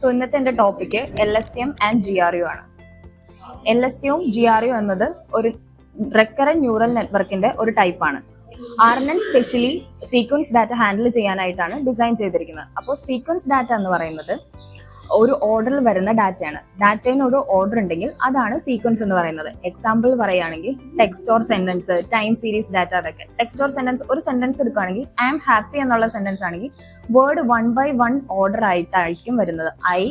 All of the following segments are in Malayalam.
സോ ഇന്നത്തെ എൻ്റെ ടോപ്പിക്ക് LSTM ആൻഡ് GRU ആണ്. LSTM GRU എന്നത് ഒരു റെക്കറന്റ് ന്യൂറൽ നെറ്റ്വർക്കിന്റെ ഒരു ടൈപ്പാണ്. RNN specially sequence data handle ചെയ്യാനായിട്ടാണ് ഡിസൈൻ ചെയ്തിരിക്കുന്നത്. അപ്പോൾ സീക്വൻസ് ഡാറ്റ എന്ന് പറയുന്നത് ഒരു ഓർഡറിൽ വരുന്ന ഡാറ്റയാണ്. ഡാറ്റയിൽ ഒരു ഓർഡർ ഉണ്ടെങ്കിൽ അതാണ് സീക്വൻസ് എന്ന് പറയുന്നത്. എക്സാമ്പിൾ പറയുകയാണെങ്കിൽ text or sentence, time series data, അതൊക്കെ. ടെക്സ്റ്റ് ഓർ സെന്റൻസ്, ഒരു സെന്റൻസ് എടുക്കുകയാണെങ്കിൽ ഐ ആം ഹാപ്പി എന്നുള്ള സെന്റൻസ് ആണെങ്കിൽ വേർഡ് 1 by 1 ഓർഡർ ആയിട്ടായിരിക്കും വരുന്നത്. I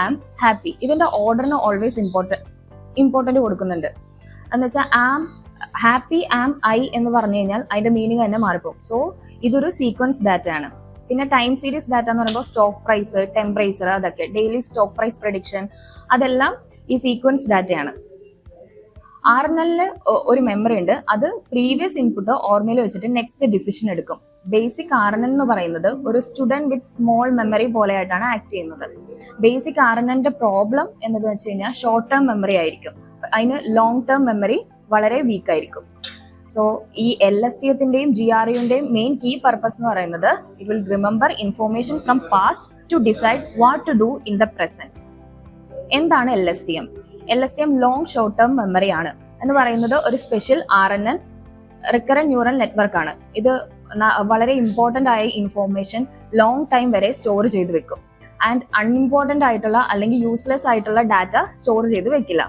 am happy. ഇതിന്റെ ഓർഡറിന് ഓൾവേസ് ഇമ്പോർട്ടന്റ് കൊടുക്കുന്നുണ്ട്. എന്ന് വെച്ചാൽ ആം ഹാപ്പി ആം ഐ എന്ന് പറഞ്ഞു കഴിഞ്ഞാൽ അതിന്റെ മീനിങ് തന്നെ മാറിപ്പോകും. സോ ഇതൊരു സീക്വൻസ് ഡാറ്റ ആണ്. പിന്നെ ടൈം സീരീസ് ഡാറ്റ എന്ന് പറയുമ്പോൾ സ്റ്റോക്ക് പ്രൈസ്, ടെമ്പറേച്ചർ, അതൊക്കെ ഡെയിലി സ്റ്റോക്ക് പ്രൈസ് പ്രഡിക്ഷൻ, അതെല്ലാം ഈ സീക്വൻസ് ഡാറ്റയാണ്. RNL ഒരു മെമ്മറി ഉണ്ട്. അത് പ്രീവിയസ് ഇൻപുട്ട് ഓർമ്മയിൽ വെച്ചിട്ട് നെക്സ്റ്റ് ഡിസിഷൻ എടുക്കും. ബേസിക് RNN എന്ന് പറയുന്നത് ഒരു സ്റ്റുഡന്റ് വിത്ത് സ്മോൾ മെമ്മറി പോലെയായിട്ടാണ് ആക്ട് ചെയ്യുന്നത്. ബേസിക് RNNന്റെ പ്രോബ്ലം എന്ന് വെച്ച് കഴിഞ്ഞാൽ ഷോർട്ട് ടേം മെമ്മറി ആയിരിക്കും. അതിന് ലോങ് ടേം മെമ്മറി വളരെ വീക്ക് ആയിരിക്കും. സോ ഈ LSTMത്തിന്റെയും GRUവിന്റെയും മെയിൻ കീ പർപ്പസ് എന്ന് പറയുന്നത് it will remember information from past to decide what to do in the present. എന്താണ് LSTM? LSTM long short term memory ആണ് എന്ന് പറയുന്നത് ഒരു special RNN recurrent neural network ആണ്. ഇത് വളരെ ഇമ്പോർട്ടന്റ് ആയ ഇൻഫോർമേഷൻ ലോങ് ടൈം വരെ സ്റ്റോർ ചെയ്ത് വെക്കും. ആൻഡ് അൺഇമ്പോർട്ടന്റ് ആയിട്ടുള്ള അല്ലെങ്കിൽ യൂസ്ലെസ് ആയിട്ടുള്ള ഡാറ്റ സ്റ്റോർ ചെയ്ത് വെക്കില്ല.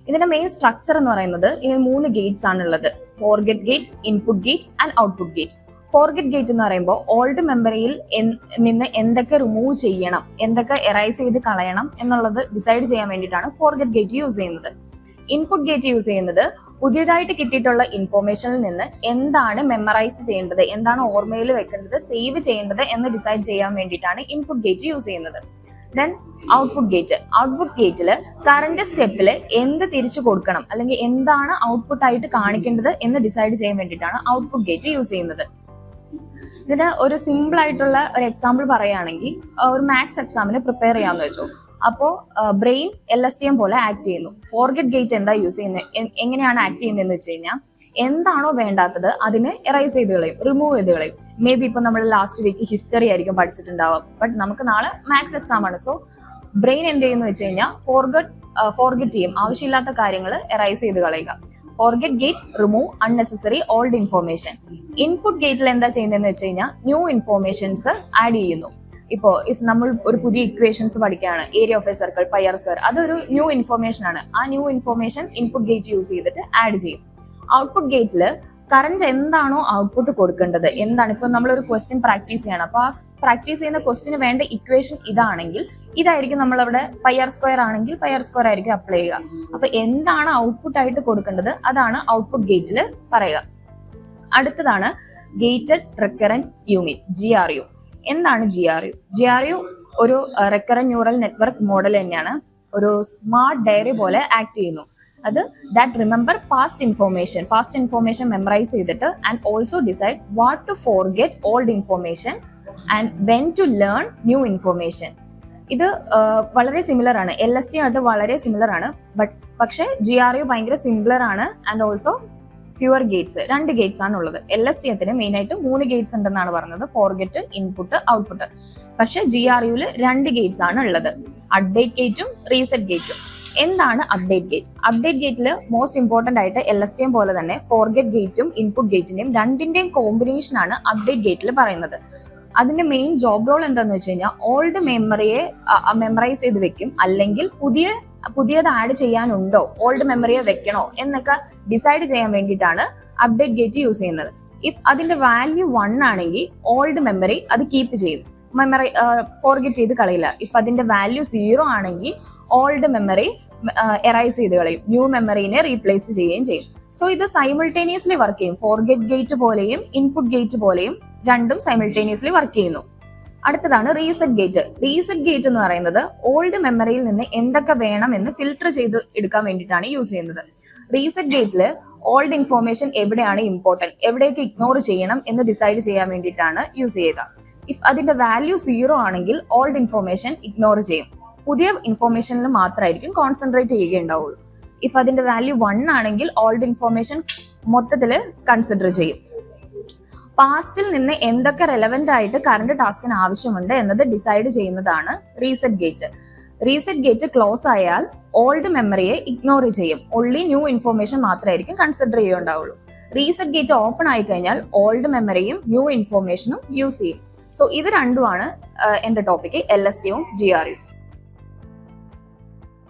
ഇതിന്റെ മെയിൻ സ്ട്രക്ചർ എന്ന് പറയുന്നത് ഇതിന് 3 ഗേറ്റ്സ് ആണുള്ളത്. Forget gate, input gate and output gate. Forget gate എന്ന് പറയുമ്പോൾ ഓൾഡ് മെമ്മറിയിൽ നിന്ന് എന്തൊക്കെ റിമൂവ് ചെയ്യണം, എന്തൊക്കെ എറൈസ് ചെയ്ത് കളയണം എന്നുള്ളത് ഡിസൈഡ് ചെയ്യാൻ വേണ്ടിയിട്ടാണ് ഫോർഗെറ്റ് ഗേറ്റ് യൂസ് ചെയ്യുന്നത്. ഇൻപുട്ട് ഗേറ്റ് യൂസ് ചെയ്യുന്നത് പുതിയതായിട്ട് കിട്ടിയിട്ടുള്ള ഇൻഫോർമേഷനിൽ നിന്ന് എന്താണ് മെമ്മറൈസ് ചെയ്യേണ്ടത്, എന്താണ് ഓർമ്മയിൽ വെക്കേണ്ടത്, സേവ് ചെയ്യേണ്ടത് എന്ന് ഡിസൈഡ് ചെയ്യാൻ വേണ്ടിയിട്ടാണ് ഇൻപുട്ട് ഗേറ്റ് യൂസ് ചെയ്യുന്നത്. Then output gate. ഔട്ട്പുട്ട് ഗേറ്റിൽ കറന്റ് സ്റ്റെപ്പിൽ എന്ത് തിരിച്ചു കൊടുക്കണം അല്ലെങ്കിൽ എന്താണ് ഔട്ട്പുട്ട് ആയിട്ട് കാണിക്കേണ്ടത് എന്ന് ഡിസൈഡ് ചെയ്യാൻ വേണ്ടിയിട്ടാണ് ഔട്ട്പുട്ട് ഗേറ്റ് യൂസ് ചെയ്യുന്നത്. ഇതിന് ഒരു സിമ്പിൾ ആയിട്ടുള്ള ഒരു എക്സാമ്പിൾ പറയുകയാണെങ്കിൽ ഒരു മാത്സ് എക്സാമിന് പ്രിപ്പയർ ചെയ്യാമെന്ന് വെച്ചോ. അപ്പോൾ ബ്രെയിൻ LSTM പോലെ ആക്ട് ചെയ്യുന്നു. ഫോർഗെറ്റ് ഗേറ്റ് എന്താ യൂസ് ചെയ്യുന്നത്, എങ്ങനെയാണ് ആക്ട് ചെയ്യുന്നതെന്ന് വെച്ച് കഴിഞ്ഞാൽ എന്താണോ വേണ്ടാത്തത് അതിന് എറൈസ് ചെയ്ത് കളയും, റിമൂവ് ചെയ്ത് കളയും. മേ ബി ഇപ്പൊ നമ്മൾ ലാസ്റ്റ് വീക്ക് ഹിസ്റ്ററി ആയിരിക്കും പഠിച്ചിട്ടുണ്ടാവാം, ബട്ട് നമുക്ക് നാളെ മാത്സ് എക്സാം ആണ്. സോ ബ്രെയിൻ എന്ത് ചെയ്യുന്നു വെച്ച് കഴിഞ്ഞാൽ ഫോർഗെറ്റ് ചെയ്യും, ആവശ്യമില്ലാത്ത കാര്യങ്ങൾ എറൈസ് ചെയ്ത് കളയുക. Forget gate remove unnecessary old information. Input ഗേറ്റിൽ എന്താ ചെയ്യുന്നതെന്ന് വെച്ച് കഴിഞ്ഞാൽ ന്യൂ ഇൻഫോർമേഷൻസ് ആഡ് ചെയ്യുന്നു. ഇപ്പോൾ നമ്മൾ ഒരു പുതിയ ഇക്വേഷൻസ് പഠിക്കുകയാണ്, area of a circle, pi r square, അതൊരു ന്യൂ ഇൻഫോർമേഷൻ ആണ്. ആ new information input gate use ചെയ്തിട്ട് ആഡ് ചെയ്യും. ഔട്ട്പുട്ട് ഗേറ്റിൽ കറന്റ് എന്താണോ ഔട്ട്പുട്ട് കൊടുക്കേണ്ടത്, എന്താണ് ഇപ്പൊ നമ്മളൊരു ക്വസ്റ്റ്യൻ പ്രാക്ടീസ് ചെയ്യണം, അപ്പൊ ആ പ്രാക്ടീസ് ചെയ്യുന്ന ക്വസ്റ്റിന് വേണ്ട ഇക്വേഷൻ ഇതാണെങ്കിൽ ഇതായിരിക്കും നമ്മളവിടെ പൈ ആർ സ്ക്വയർ ആണെങ്കിൽ പൈ ആർ സ്ക്വയർ ആയിരിക്കും അപ്ലൈ ചെയ്യുക. അപ്പൊ എന്താണ് ഔട്ട്പുട്ട് ആയിട്ട് കൊടുക്കേണ്ടത് അതാണ് ഔട്ട്പുട്ട് ഗേറ്റിൽ പറയുക. അടുത്തതാണ് ഗേറ്റഡ് റിക്കറന്റ് യൂണിറ്റ്, GRU. എന്താണ് GRU? ഒരു റിക്കറന്റ് ന്യൂറൽ നെറ്റ്വർക്ക് മോഡൽ തന്നെയാണ്. ഒരു സ്മാർട്ട് ഡയറി പോലെ ആക്ട് ചെയ്യുന്നു. അത് that remember past information memorize ചെയ്തിട്ട് and also decide what to forget old information and when to learn new information. ഇത് വളരെ സിമിലർ ആണ്, LSTM ആയിട്ട് വളരെ സിമിലർ ആണ്. പക്ഷേ GRU ഭയങ്കര സിംപ്ലർ ആണ് and also fewer Gates. 2 Gates ആണ് ഉള്ളത്. LSTMത്തിന് മെയിൻ ആയിട്ട് 3 ഗേറ്റ്സ് ഉണ്ടെന്നാണ് പറഞ്ഞത്, ഫോർഗെറ്റ്, ഇൻപുട്ട്, ഔട്ട്പുട്ട്. പക്ഷെ GRUവിൽ 2 ഗേറ്റ്സ് ആണ് ഉള്ളത്, അപ്ഡേറ്റ് ഗേറ്റും റീസെറ്റ് ഗേറ്റും. എന്താണ് അപ്ഡേറ്റ് ഗേറ്റ്? അപ്ഡേറ്റ് ഗേറ്റിൽ മോസ്റ്റ് ഇമ്പോർട്ടന്റ് ആയിട്ട് LSTM പോലെ തന്നെ ഫോർഗെറ്റ് ഗേറ്റും ഇൻപുട്ട് ഗേറ്റിന്റെയും 2ന്റെയും കോമ്പിനേഷൻ ആണ് അപ്ഡേറ്റ് ഗേറ്റിൽ പറയുന്നത്. അതിന്റെ മെയിൻ ജോബ് റോൾ എന്താന്ന് വെച്ച് കഴിഞ്ഞാൽ ഓൾഡ് മെമ്മറിയെ മെമ്മറൈസ് ചെയ്ത് വെക്കും, അല്ലെങ്കിൽ പുതിയത് ആഡ് ചെയ്യാനുണ്ടോ, ഓൾഡ് മെമ്മറിയെ വെക്കണോ എന്നൊക്കെ ഡിസൈഡ് ചെയ്യാൻ വേണ്ടിയിട്ടാണ് അപ്ഡേറ്റ് ഗേറ്റ് യൂസ് ചെയ്യുന്നത്. ഇഫ് അതിന്റെ വാല്യൂ 1 ആണെങ്കിൽ ഓൾഡ് മെമ്മറി അത് കീപ്പ് ചെയ്യും, മെമ്മറി ഫോർഗെറ്റ് ചെയ്ത് കളയില്ല. ഇഫ് അതിന്റെ വാല്യൂ 0 ആണെങ്കിൽ ഓൾഡ് മെമ്മറി എറൈസ് ചെയ്ത് കളയും, ന്യൂ മെമ്മറിനെ റീപ്ലേസ് ചെയ്യുകയും ചെയ്യും. സോ ഇത് സൈമിൾട്ടേനിയസ്ലി വർക്ക് ചെയ്യും. ഫോർഗെറ്റ് ഗേറ്റ് പോലെയും ഇൻപുട്ട് ഗേറ്റ് പോലെയും രണ്ടും സൈമിൾട്ടേനിയസ്ലി വർക്ക് ചെയ്യുന്നു. അടുത്തതാണ് റീസെറ്റ് ഗേറ്റ്. റീസെറ്റ് ഗേറ്റ് എന്ന് പറയുന്നത് ഓൾഡ് മെമ്മറിയിൽ നിന്ന് എന്തൊക്കെ വേണം എന്ന് ഫിൽട്ടർ ചെയ്ത് എടുക്കാൻ വേണ്ടിയിട്ടാണ് യൂസ് ചെയ്യുന്നത്. റീസെറ്റ് ഗേറ്റിൽ ഓൾഡ് ഇൻഫോർമേഷൻ എവിടെയാണ് ഇമ്പോർട്ടന്റ്, എവിടെയൊക്കെ ഇഗ്നോർ ചെയ്യണം എന്ന് ഡിസൈഡ് ചെയ്യാൻ വേണ്ടിയിട്ടാണ് യൂസ് ചെയ്യുക. ഇഫ് അതിന്റെ വാല്യൂ 0 ആണെങ്കിൽ ഓൾഡ് ഇൻഫോർമേഷൻ ഇഗ്നോർ ചെയ്യും, പുതിയ ഇൻഫോർമേഷനിൽ മാത്രമായിരിക്കും കോൺസെൻട്രേറ്റ് ചെയ്യുകയുണ്ടാവുള്ളൂ. ഇഫ് അതിന്റെ വാല്യൂ 1 ആണെങ്കിൽ ഓൾഡ് ഇൻഫോർമേഷൻ മൊത്തത്തിൽ കൺസിഡർ ചെയ്യും. പാസ്റ്റിൽ നിന്ന് എന്തൊക്കെ റെലവെന്റ് ആയിട്ട് കറണ്ട് ടാസ്കിന് ആവശ്യമുണ്ട് എന്നത് ഡിസൈഡ് ചെയ്യുന്നതാണ് reset gate. Reset gate close ആയാൽ ഓൾഡ് മെമ്മറിയെ ഇഗ്നോർ ചെയ്യും, ഓൺലി ന്യൂ ഇൻഫോർമേഷൻ മാത്രമായിരിക്കും കൺസിഡർ ചെയ്യുന്നുണ്ടാവുള്ളൂ. റീസെറ്റ് ഗേറ്റ് ഓപ്പൺ ആയി കഴിഞ്ഞാൽ ഓൾഡ് മെമ്മറിയും ന്യൂ ഇൻഫോർമേഷനും യൂസ് ചെയ്യും. സോ ഇത് രണ്ടുമാണ് എന്റെ ടോപ്പിക്, LSTM GRU.